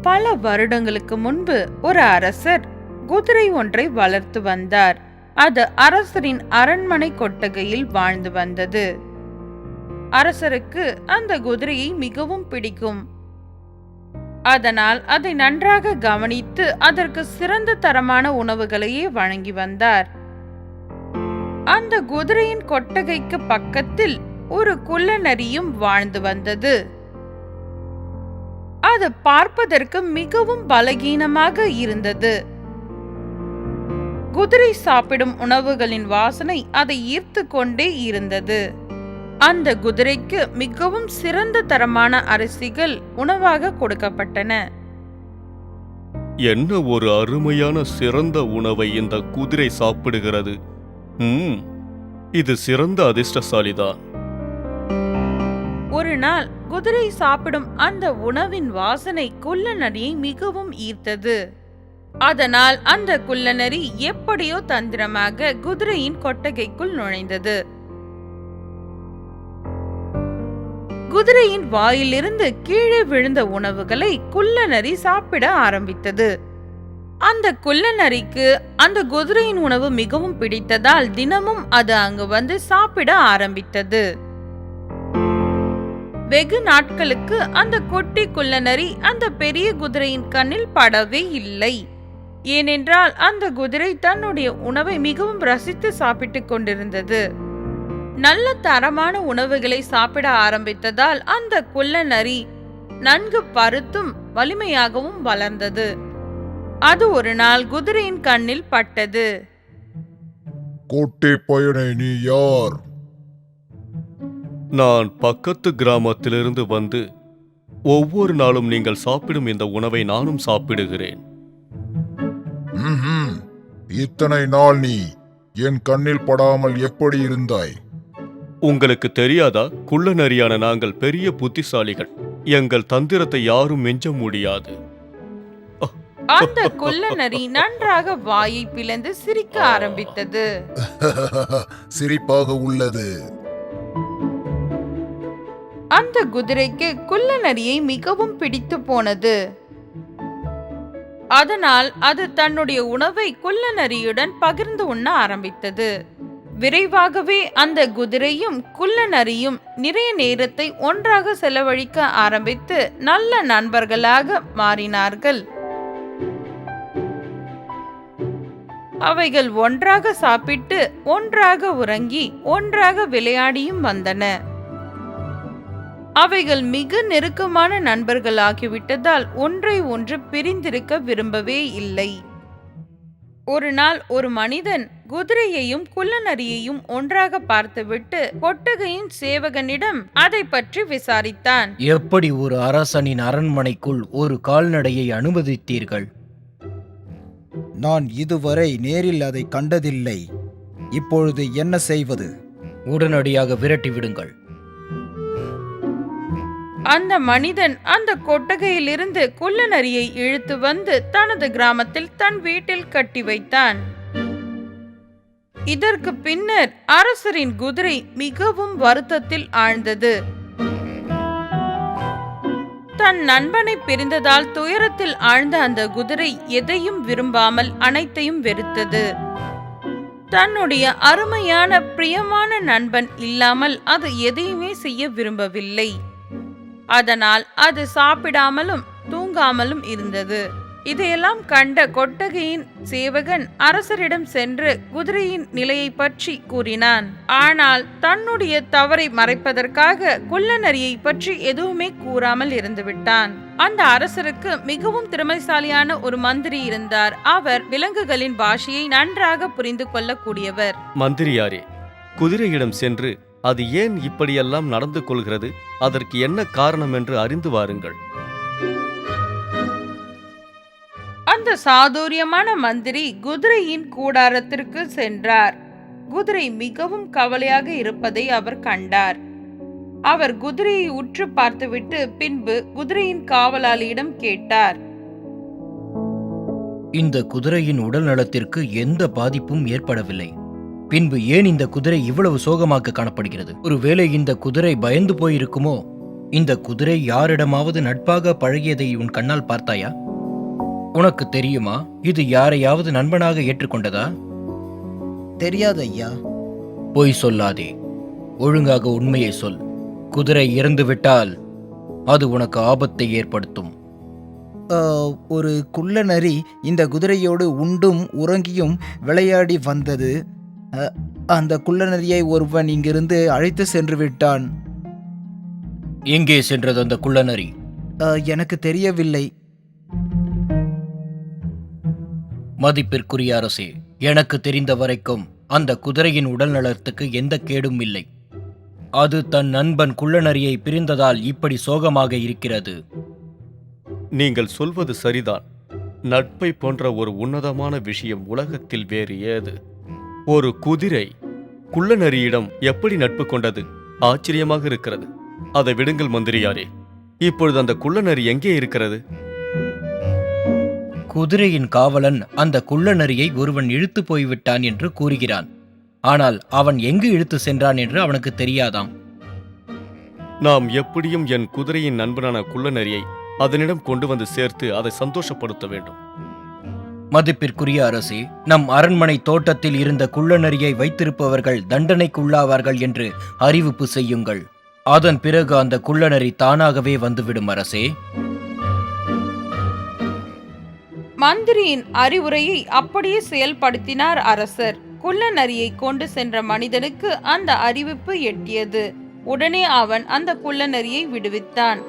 பல வருடங்களுக்கு முன்பு ஒரு அரசர் குதிரை ஒன்றை வளர்த்து வந்தார். அது அரசரின் அரண்மனை கொட்டகையில் வாழ்ந்து வந்தது. அரசருக்கு அந்த குதிரையை மிகவும் பிடிக்கும். அதனால் அதை நன்றாக கவனித்து அதற்கு சிறந்த தரமான உணவுகளையே வழங்கி வந்தார். அந்த குதிரையின் கொட்டகைக்கு பக்கத்தில் ஒரு குள்ளநரியும் வாழ்ந்து வந்தது. அது பார்ப்பதற்கு மிகவும் பலகீனமாக இருந்தது. குதிரை சாப்பிடும் உணவுகளின் வாசனை அதை ஈர்த்து கொண்டே இருந்தது. அந்த குதிரைக்கு மிகவும் சிறந்த தரமான அரிசிகள் உணவாக கொடுக்கப்பட்டன. என்ன ஒரு அருமையான சிறந்த உணவை இந்த குதிரை சாப்பிடுகிறது. இது சிறந்த அதிர்ஷ்டசாலிதான். ஒரு நாள் குதிரை சாப்பிடும் அந்த உணவின் வாசனை குள்ளநரியை மிகவும் ஈர்த்தது. அதனால் அந்த குள்ளநரி எப்படியோ தந்திரமாக குதிரையின் கொட்டகைக்குள் நுழைந்தது. குதிரையின் வாயிலிருந்து கீழே விழுந்த உணவுகளை குள்ளநரி சாப்பிட ஆரம்பித்தது. அந்த குள்ளநரிக்கு அந்த குதிரையின் உணவு மிகவும் பிடித்ததால் தினமும் அது அங்கு வந்து சாப்பிட ஆரம்பித்தது. வெகு நாட்களுக்கு அந்த குட்டி குள்ளநரி அந்த பெரிய குதிரையின் கண்ணில் படவே இல்லை. ஏனென்றால் அந்த குதிரை தன்னுடைய உணவை மிகவும் ரசித்து சாப்பிட்டுக் கொண்டிருந்தது. நல்ல தரமான உணவுகளை சாப்பிட ஆரம்பித்ததால் அந்த குள்ளநரி நன்கு பருத்தும் வலிமையாகவும் வளர்ந்தது. அது ஒரு நாள் குதிரையின் கண்ணில் பட்டது. குட்டி பையனே, நீ யார்? நான் பக்கத்து கிராமத்திலிருந்து வந்து ஒவ்வொரு நாளும் நீங்கள் சாப்பிடும் இந்த உணவை நானும் சாப்பிடுகிறேன். இத்தனை நாள் நீ என் கண்ணில் படாமல் எப்படி இருந்தாய்? உங்களுக்கு தெரியாதா? குள்ளநரியான நாங்கள் பெரிய புத்திசாலிகள். எங்கள் தந்திரத்தை யாரும் மிஞ்ச முடியாது. அந்த குள்ளநரி நன்றாக வாயை பிளந்து சிரிக்க ஆரம்பித்தது. சிரிப்பாக உள்ளது. அந்த குதிரைக்கு குள்ளநரியை மிகவும் பிடித்து போனது. அதனால் அது தன்னுடைய உணவை குள்ளநரியுடன் பகிர்ந்து உண்ண ஆரம்பித்தது. விரைவாகவே அந்த குதிரையும் குள்ளநரியும் நிறைய நேரத்தை ஒன்றாக செலவழிக்க ஆரம்பித்து நல்ல நண்பர்களாக மாறினார்கள். அவைகள் ஒன்றாக சாப்பிட்டு ஒன்றாக உறங்கி ஒன்றாக விளையாடியும் வந்தன. அவைகள் மிக நெருக்கமான நண்பர்களாகிவிட்டதால் ஒன்றை ஒன்று பிரிந்திருக்க விரும்பவே இல்லை. ஒரு நாள் ஒரு மனிதன் குதிரையையும் குள்ளநரியையும் ஒன்றாக பார்த்துவிட்டு கொட்டகையின் சேவகனிடம் அதை பற்றி விசாரித்தான். எப்படி ஒரு அரசனின் அரண்மனைக்குள் ஒரு கால்நடையை அனுமதித்தீர்கள்? நான் இதுவரை நேரில் அதை கண்டதில்லை. இப்பொழுது என்ன செய்வது? உடனடியாக விரட்டி விடுங்கள். அந்த மனிதன் அந்த கொட்டகையிலிருந்து குள்ளநரியை இழுத்து வந்து தனது கிராமத்தில் தன் வீட்டில் கட்டி வைத்தான். இதற்கு பின்னர் அரசரின் குதிரை மிகவும் வருத்தத்தில் ஆழ்ந்தது. தன் நண்பனை பிரிந்ததால் துயரத்தில் ஆழ்ந்த அந்த குதிரை எதையும் விரும்பாமல் அனைத்தையும் வெறுத்தது. தன்னுடைய அருமையான பிரியமான நண்பன் இல்லாமல் அது எதையுமே செய்ய விரும்பவில்லை. அதனால் அது சாப்பிடாமலும் தூங்காமலும் இருந்தது. இதையெல்லாம் கண்ட கொட்டகையின் சேவகன் அரசரிடம் சென்று குதிரையின் நிலையை பற்றி கூறினான். ஆனால் தன்னுடைய தவறை மறைப்பதற்காக குள்ளநரியை பற்றி எதுவுமே கூறாமல் இருந்துவிட்டான். அந்த அரசருக்கு மிகவும் திறமைசாலியான ஒரு மந்திரி இருந்தார். அவர் விலங்குகளின் பாஷையை நன்றாக புரிந்து கொள்ளக்கூடியவர். மந்திரியாரே, குதிரையிடம் சென்று அது ஏன் இப்படியெல்லாம் நடந்து கொள்கிறது, அதற்கு என்ன காரணம் என்று அறிந்து வாருங்கள். அந்த சாதுரியமான மந்திரி குதிரையின் கூடாரத்திற்கு சென்றார். குதிரை மிகவும் கவலையாக இருப்பதை அவர் கண்டார். அவர் குதிரையை உற்று பார்த்துவிட்டு பின்பு குதிரையின் காவலாளியிடம் கேட்டார். இந்த குதிரையின் உடல் நலத்திற்கு எந்த பாதிப்பும் ஏற்படவில்லை. பின்பு ஏன் இந்த குதிரை இவ்வளவு சோகமாக காணப்படுகிறது? ஒருவேளை இந்த குதிரை பயந்து போயிருக்குமோ? இந்த குதிரை யாரிடமாவது நட்பாக பழகியதை உன் கண்ணால் பார்த்தாயா? உனக்கு தெரியுமா இது யாரையாவது நண்பனாக ஏற்றுக்கொண்டதா? தெரியாது ஐயா. பொய் சொல்லாதே, ஒழுங்காக உண்மையை சொல். குதிரை இறந்து விட்டால் அது உனக்கு ஆபத்தை ஏற்படுத்தும். ஒரு குள்ள நரி இந்த குதிரையோடு உண்டும் உறங்கியும் விளையாடி வந்தது. அந்த குள்ள நரியை ஒருவன் இங்கிருந்து அழைத்து சென்று விட்டான். எங்கே சென்றது அந்த குள்ளநரி? எனக்கு தெரியவில்லை. மதிப்பிற்குரிய அரசே, எனக்கு தெரிந்த வரைக்கும் அந்த குதிரையின் உடல் நலத்துக்கு எந்த கேடும் இல்லை. அது தன் நண்பன் குள்ளநரியை பிரிந்ததால் இப்படி சோகமாக இருக்கிறது. நீங்கள் சொல்வது சரிதான். நட்பை போன்ற ஒரு உன்னதமான விஷயம் உலகத்தில் வேறு ஏது? ஒரு குதிரை குள்ளநரியிடம் எப்படி நட்பு கொண்டது? ஆச்சரியமாக இருக்கிறது. அதை விடுங்கள் மந்திரியாரே. இப்பொழுது அந்த குள்ளநரி எங்கே இருக்கிறது? குதிரையின் காவலன் அந்த குள்ளநரியை ஒருவன் இழுத்து போய்விட்டான் என்று கூறுகிறான். ஆனால் அவன் எங்கு இழுத்து சென்றான் என்று அவனுக்கு தெரியாதாம். நாம் எப்படியும் என் குதிரையின் நண்பனான குள்ளநரியை அதனிடம் கொண்டு வந்து சேர்த்து அதை சந்தோஷப்படுத்த வேண்டும். மதிப்பிற்குரிய அரசே, நம் அரண்மனை தோட்டத்தில் இருந்த குள்ளநரியை வைத்திருப்பவர்கள் தண்டனைக்குள்ளாவார்கள் என்று அறிவிப்பு செய்யுங்கள். அதன் பிறகு அந்த குள்ளநரி தானாகவே வந்துவிடும் அரசே. மந்திரியின் அறிவுரையை அப்படியே செயல்படுத்தினார் அரசர். குள்ளநரியை கொண்டு சென்ற மனிதனுக்கு அந்த அறிவிப்பு எட்டியது. உடனே அவன் அந்த குள்ளநரியை விடுவித்தான்.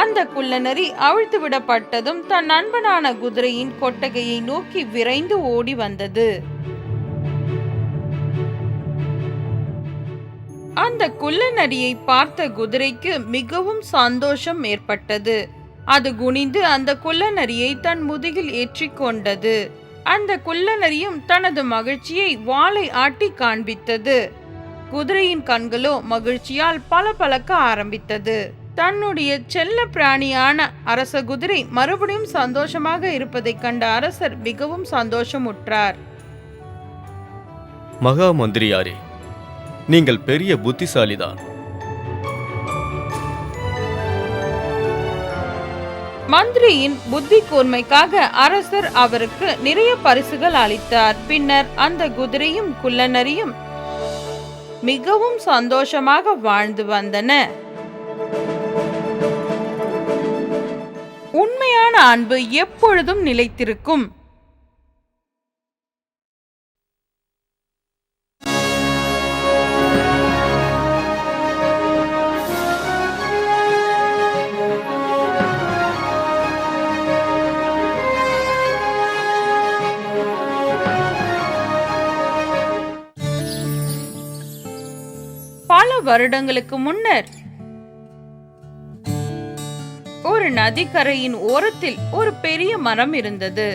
அந்த குள்ளநரி அவிழ்த்து விடப்பட்டதும் தன் நண்பனான குதிரையின் கொட்டகையை நோக்கி விரைந்து ஓடி வந்தது. அந்த குள்ளநரியை பார்த்த குதிரைக்கு மிகவும் சந்தோஷம் ஏற்பட்டது. அது குனிந்து அந்த குள்ளநரியை தன் முதுகில் ஏற்றிக் கொண்டது. அந்த குள்ளநரியும் தனது மகிழ்ச்சியை வாளை ஆட்டி காண்பித்தது. குதிரையின் கண்களோ மகிழ்ச்சியால் பளபளக்க ஆரம்பித்தது. தன்னுடைய செல்ல பிராணியான அரச குதிரை மறுபடியும் சந்தோஷமாக இருப்பதை கண்ட அரசர் மிகவும் சந்தோஷமுற்றார். மகா மந்திரியாரே, நீங்கள் பெரிய புத்திசாலிதான். மந்திரியின் புத்தி கூர்மைக்காக அரசர் அவருக்கு நிறைய பரிசுகள் அளித்தார். பின்னர் அந்த குதிரையும் குள்ளநரியும் மிகவும் சந்தோஷமாக வாழ்ந்து வந்தன. உண்மையான அன்பு எப்பொழுதும் நிலைத்திருக்கும். பல வருடங்களுக்கு முன்னர் ஒரு நதிக்கரையின் ஓரத்தில் ஒரு பெரிய மரம் இருந்தது.